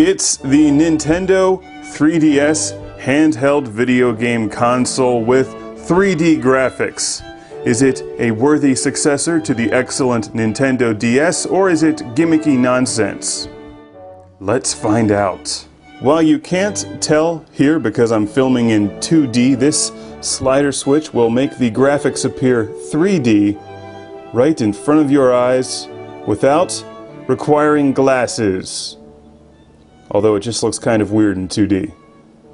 It's the Nintendo 3DS handheld video game console with 3D graphics. Is it a worthy successor to the excellent Nintendo DS, or is it gimmicky nonsense? Let's find out. While you can't tell here because I'm filming in 2D, this slider switch will make the graphics appear 3D right in front of your eyes without requiring glasses. Although it just looks kind of weird in 2D.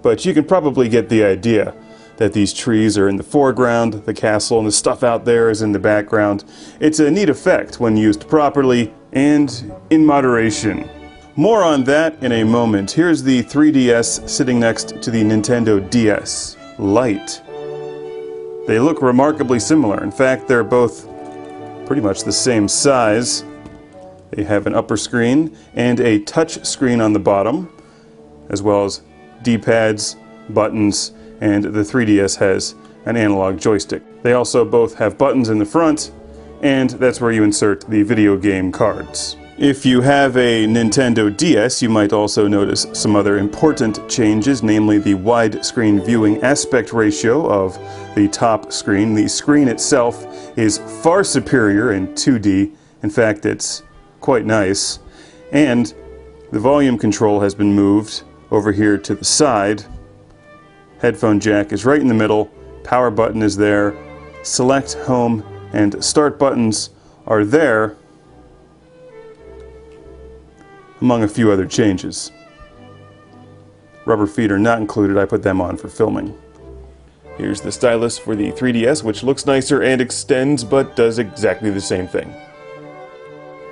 But you can probably get the idea that these trees are in the foreground, the castle and the stuff out there is in the background. It's a neat effect when used properly and in moderation. More on that in a moment. Here's the 3DS sitting next to the Nintendo DS Lite. They look remarkably similar. In fact, they're both pretty much the same size. They have an upper screen and a touch screen on the bottom, as well as D-pads, buttons, and the 3DS has an analog joystick. They also both have buttons in the front, and that's where you insert the video game cards. If you have a Nintendo DS, you might also notice some other important changes, namely the widescreen viewing aspect ratio of the top screen. The screen itself is far superior in 2D. In fact, it's quite nice. And the volume control has been moved over here to the side. Headphone jack is right in the middle. Power button is there. Select, home, and start buttons are there, among a few other changes. Rubber feet are not included. I put them on for filming. Here's the stylus for the 3DS, which looks nicer and extends, but does exactly the same thing.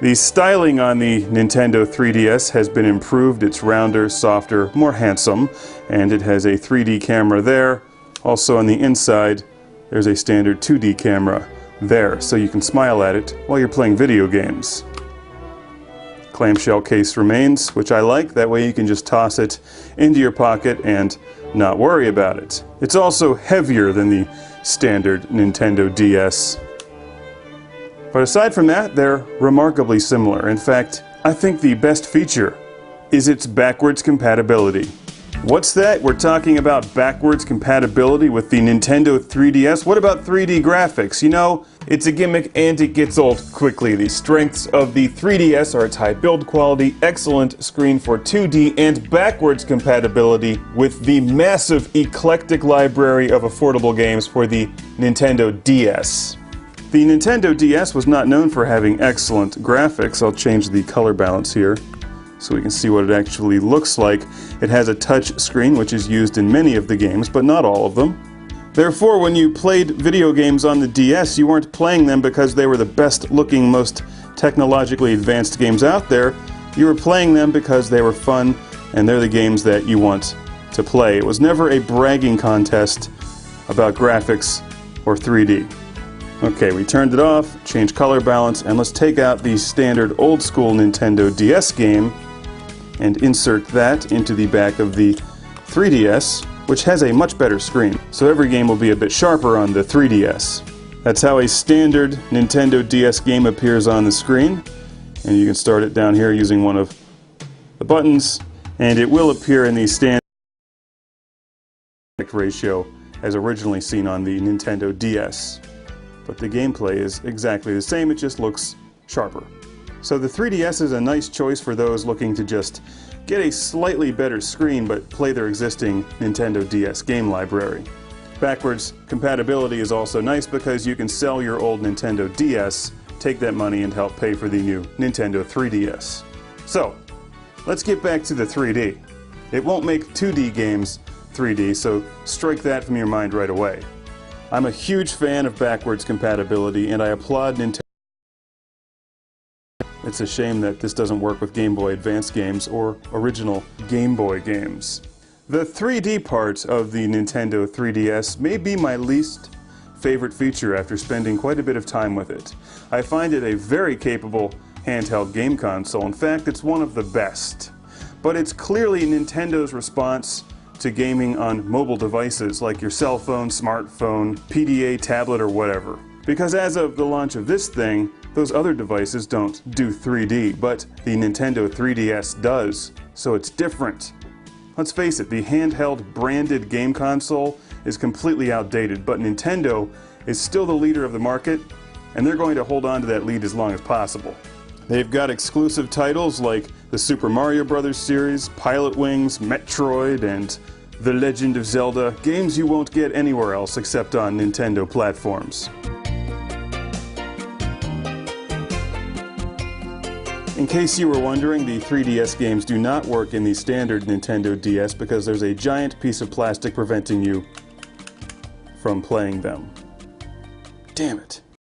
The styling on the Nintendo 3DS has been improved. It's rounder, softer, more handsome, and it has a 3D camera there. Also on the inside, there's a standard 2D camera there, so you can smile at it while you're playing video games. Clamshell case remains, which I like. That way you can just toss it into your pocket and not worry about it. It's also heavier than the standard Nintendo DS. But aside from that, they're remarkably similar. In fact, I think the best feature is its backwards compatibility. What's that? We're talking about backwards compatibility with the Nintendo 3DS? What about 3D graphics? You know, it's a gimmick and it gets old quickly. The strengths of the 3DS are its high build quality, excellent screen for 2D, and backwards compatibility with the massive eclectic library of affordable games for the Nintendo DS. The Nintendo DS was not known for having excellent graphics. I'll change the color balance here so we can see what it actually looks like. It has a touch screen, which is used in many of the games, but not all of them. Therefore, when you played video games on the DS, you weren't playing them because they were the best looking, most technologically advanced games out there. You were playing them because they were fun, and they're the games that you want to play. It was never a bragging contest about graphics or 3D. Okay, we turned it off, changed color balance, and let's take out the standard old school Nintendo DS game and insert that into the back of the 3DS, which has a much better screen, so every game will be a bit sharper on the 3DS. That's how a standard Nintendo DS game appears on the screen, and you can start it down here using one of the buttons, and it will appear in the standard ratio as originally seen on the Nintendo DS. But the gameplay is exactly the same, it just looks sharper. So the 3DS is a nice choice for those looking to just get a slightly better screen but play their existing Nintendo DS game library. Backwards compatibility is also nice because you can sell your old Nintendo DS, take that money and help pay for the new Nintendo 3DS. So, let's get back to the 3D. It won't make 2D games 3D, so strike that from your mind right away. I'm a huge fan of backwards compatibility, and I applaud Nintendo. It's a shame that this doesn't work with Game Boy Advance games or original Game Boy games. The 3D part of the Nintendo 3DS may be my least favorite feature after spending quite a bit of time with it. I find it a very capable handheld game console. In fact, it's one of the best. But it's clearly Nintendo's response to gaming on mobile devices like your cell phone, smartphone, PDA, tablet, or whatever. Because as of the launch of this thing, those other devices don't do 3D, but the Nintendo 3DS does. so it's different. Let's face it, the handheld branded game console is completely outdated, but Nintendo is still the leader of the market, and they're going to hold on to that lead as long as possible. They've got exclusive titles like the Super Mario Bros. Series, Pilot Wings, Metroid, and The Legend of Zelda, games you won't get anywhere else except on Nintendo platforms. In case you were wondering, the 3DS games do not work in the standard Nintendo DS because there's a giant piece of plastic preventing you from playing them. Damn it.